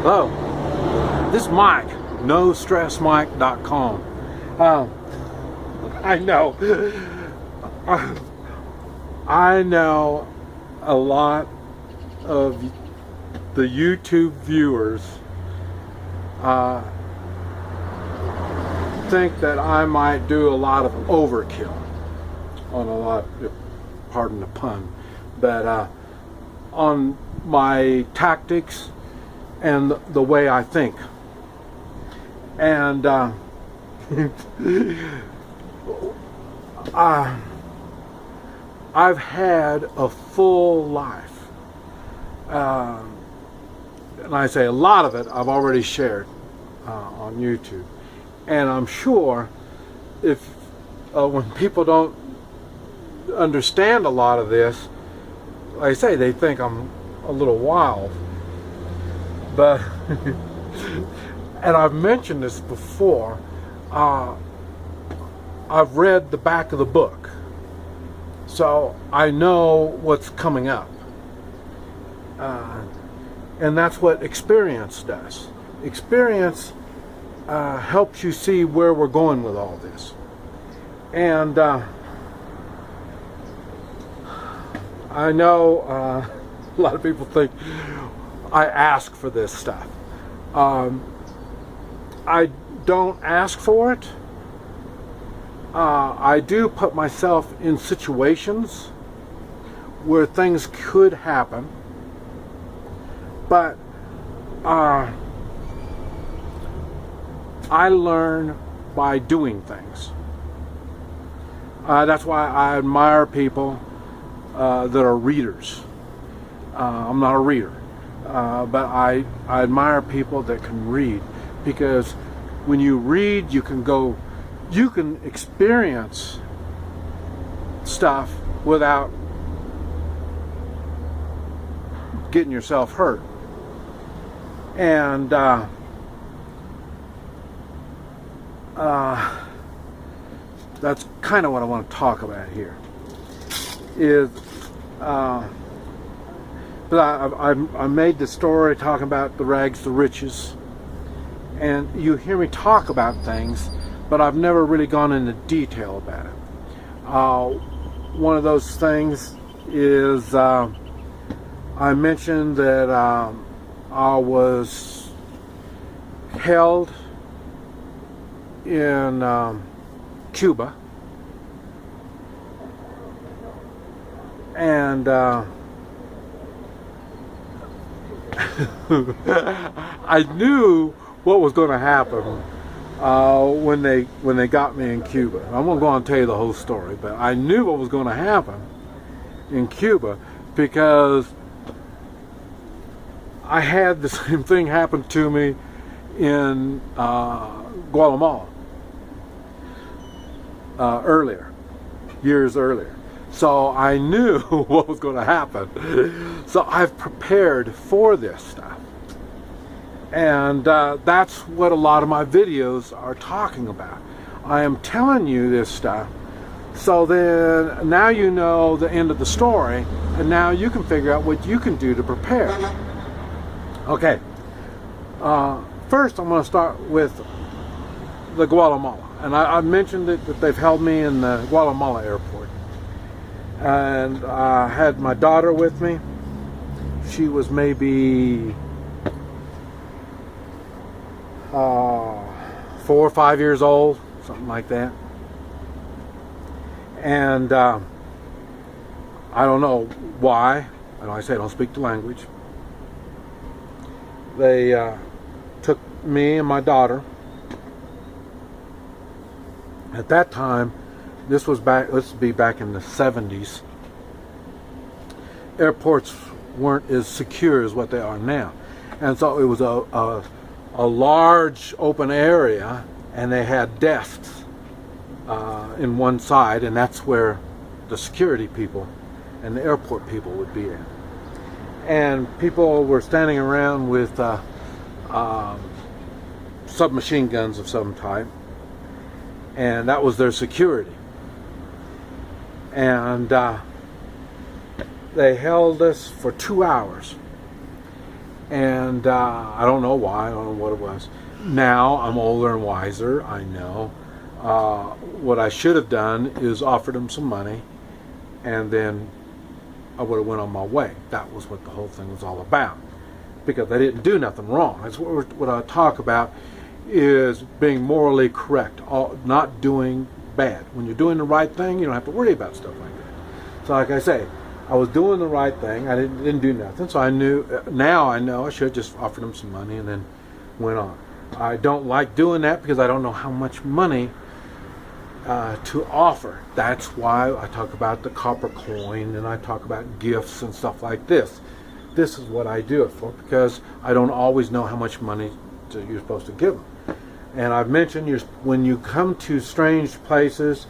Hello, this is Mike, NoStressMike.com. I know a lot of the YouTube viewers think that I might do a lot of overkill on a lot, pardon the pun, but on my tactics and the way I think. And I've had a full life, and I say a lot of it I've already shared on YouTube. And I'm sure if when people don't understand a lot of this, like I say, they think I'm a little wild. But and I've mentioned this before, I've read the back of the book, so I know what's coming up, and that's what experience does. Experience helps you see where we're going with all this. And I know a lot of people think I ask for this stuff. I don't ask for it. I do put myself in situations where things could happen, but I learn by doing things. That's why I admire people that are readers. I'm not a reader. But I admire people that can read, because when you read, you can experience stuff without getting yourself hurt. And that's kind of what I want to talk about here. But I made the story talking about the rags to riches, and you hear me talk about things, but I've never really gone into detail about it. One of those things is I mentioned that I was held in Cuba, and I knew what was going to happen when they got me in Cuba. I'm going to go on and tell you the whole story, but I knew what was going to happen in Cuba because I had the same thing happen to me in Guatemala years earlier. So I knew what was going to happen. So I've prepared for this stuff. And that's what a lot of my videos are talking about. I am telling you this stuff, so then now you know the end of the story, and now you can figure out what you can do to prepare. Okay. First I'm going to start with the Guatemala. And I mentioned that they've held me in the Guatemala airport. And I had my daughter with me. She was maybe 4 or 5 years old, something like that. And I don't know why, and I say I don't speak the language. They took me and my daughter. At that time, this was back in the 70s. Airports weren't as secure as what they are now. And so it was a large open area, and they had desks in one side, and that's where the security people and the airport people would be at. And people were standing around with submachine guns of some type, and that was their security. And they held us for 2 hours. And I don't know why. I don't know what it was. Now I'm older and wiser. I know. What I should have done is offered him some money, and then I would have went on my way. That was what the whole thing was all about, because I didn't do nothing wrong. That's what I talk about, is being morally correct, not doing bad. When you're doing the right thing, you don't have to worry about stuff like that. So like I say, I was doing the right thing. I didn't do nothing. So I knew, now I know I should have just offered him some money and then went on. I don't like doing that because I don't know how much money to offer. That's why I talk about the copper coin, and I talk about gifts and stuff like this. This is what I do it for, because I don't always know how much money you're supposed to give them. And I've mentioned, when you come to strange places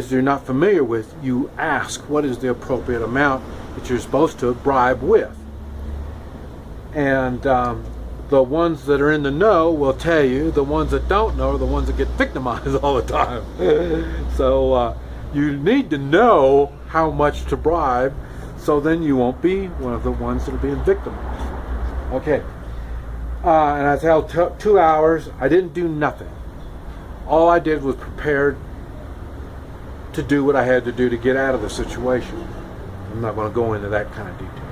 you're not familiar with, you ask what is the appropriate amount that you're supposed to bribe with. And the ones that are in the know will tell you. The ones that don't know are the ones that get victimized all the time. So you need to know how much to bribe, so then you won't be one of the ones that are being victimized. Okay. And I held 2 hours. I didn't do nothing. All I did was prepare to do what I had to do to get out of the situation. I'm not going to go into that kind of detail.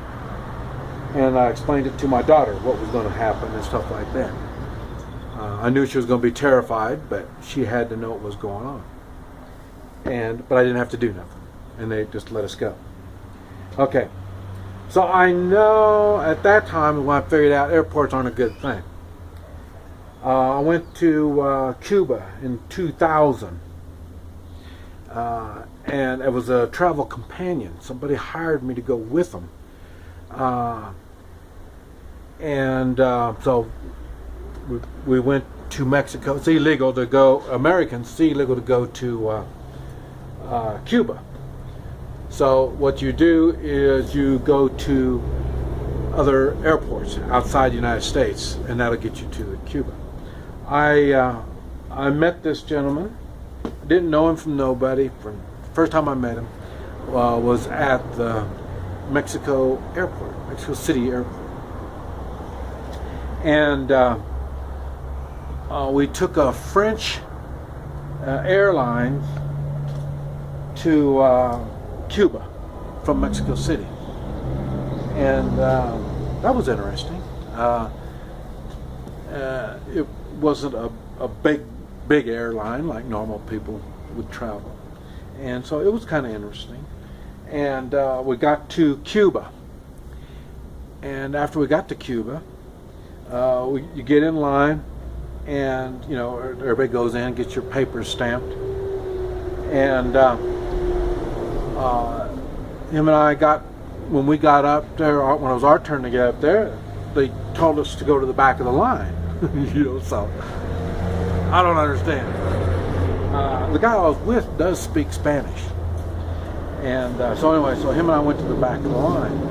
And I explained it to my daughter, what was going to happen and stuff like that. I knew she was going to be terrified, but she had to know what was going on. But I didn't have to do nothing. And they just let us go. Okay. So I know at that time, when I figured out airports aren't a good thing. I went to Cuba in 2000. And it was a travel companion. Somebody hired me to go with them. So we went to Mexico. It's illegal to go, Americans, it's illegal to go to Cuba. So what you do is you go to other airports outside the United States, and that'll get you to Cuba. I met this gentleman. I didn't know him from nobody. From the first time I met him was at the Mexico City airport. And we took a French airline to Cuba from Mexico City. And that was interesting. It wasn't a big airline like normal people would travel. And so it was kind of interesting. And we got to Cuba. And after we got to Cuba, you get in line, and everybody goes in, gets your papers stamped. And him and I when we got up there, when it was our turn to get up there, they told us to go to the back of the line. So I don't understand. The guy I was with does speak Spanish. And so him and I went to the back of the line.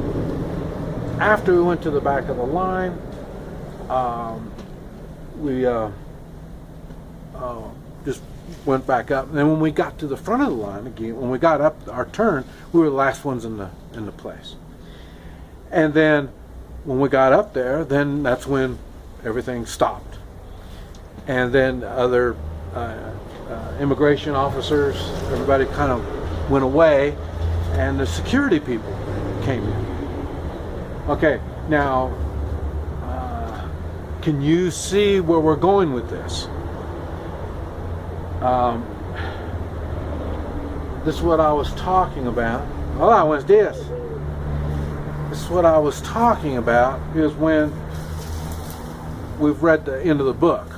After we went to the back of the line, we just went back up. And then when we got to the front of the line again, when we got up our turn, we were the last ones in the place. And then when we got up there, then that's when everything stopped. And then other immigration officers, everybody kind of went away, and the security people came in. Okay, now can you see where we're going with this? This is what I was talking about. Hold on, what's this? This is what I was talking about, is when we've read the end of the book.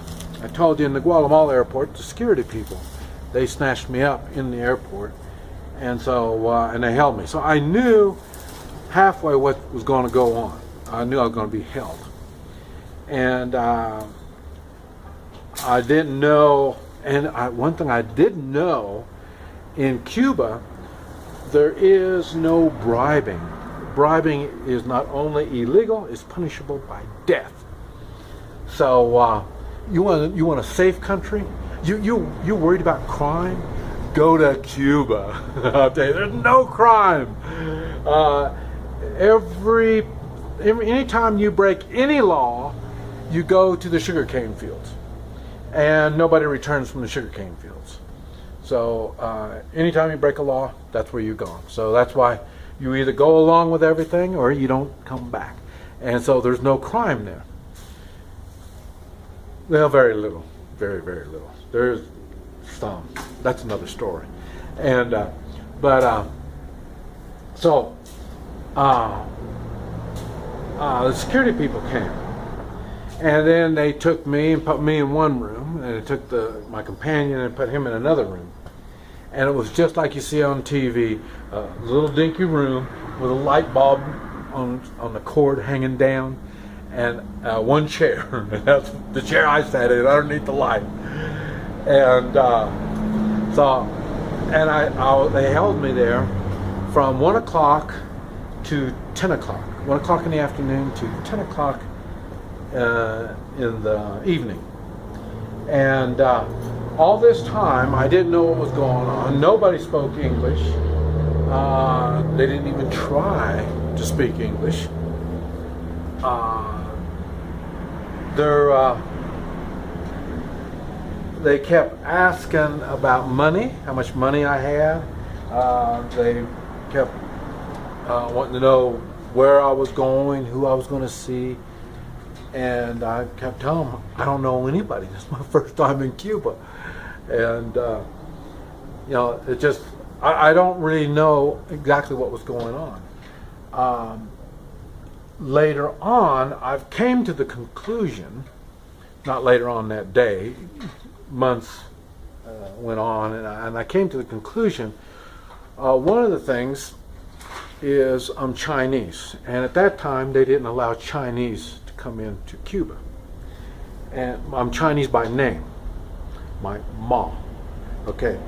I told you in the Guatemala airport, the security people, they snatched me up in the airport, and so and they held me. So I knew halfway what was going to go on. I knew I was going to be held. And I didn't know, and one thing I didn't know, in Cuba, there is no bribing. Bribing is not only illegal, it's punishable by death. So you want a safe country? You worried about crime? Go to Cuba. I'll tell you, there's no crime. Every anytime you break any law, you go to the sugarcane fields, and nobody returns from the sugarcane fields. So anytime you break a law, that's where you're gone. So that's why you either go along with everything or you don't come back. And so there's no crime there. Well, very little, very, very little. There's some. That's another story. And the security people came, and then they took me and put me in one room, and they took my companion and put him in another room. And it was just like you see on TV, a little dinky room with a light bulb on the cord hanging down, and one chair. And that's the chair I sat in underneath the light. And they held me there from 1 o'clock to 10 o'clock. 1 o'clock in the afternoon to 10 o'clock in the evening. And all this time, I didn't know what was going on. Nobody spoke English. They didn't even try to speak English. They kept asking about money, how much money I had. They kept wanting to know where I was going, who I was going to see. And I kept telling them, I don't know anybody. This is my first time in Cuba. And, it just, I don't really know exactly what was going on. Later on, I came to the conclusion, not later on that day, months went on, and I came to the conclusion, one of the things is I'm Chinese. And at that time, they didn't allow Chinese to come into Cuba. And I'm Chinese by name. My mom. Okay.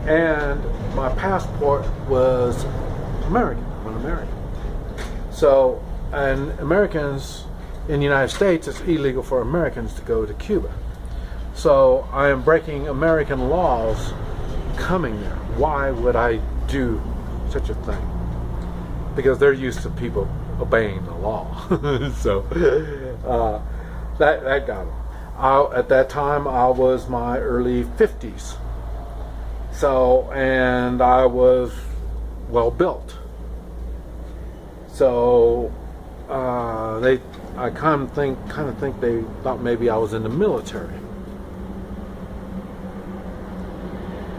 And my passport was American. I'm an American. So, and Americans in the United States, it's illegal for Americans to go to Cuba. So I am breaking American laws coming there. Why would I do such a thing? Because they're used to people obeying the law. So that got them. At that time, I was my early 50s. So, and I was well built. So I kind of think they thought maybe I was in the military.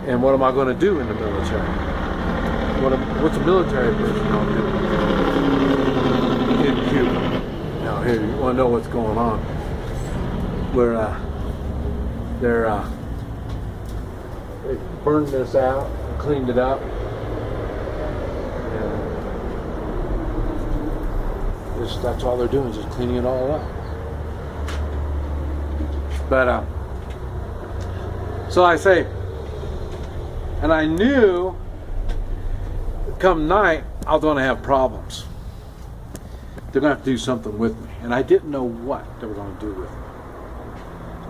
And what am I going to do in the military? What's a military personnel do in Cuba? Now, here you want to know what's going on? Where they burned this out, cleaned it up, and that's all they're doing, is just cleaning it all up. But so I say, and I knew come night I was going to have problems. They're going to have to do something with me, and I didn't know what they were going to do with me.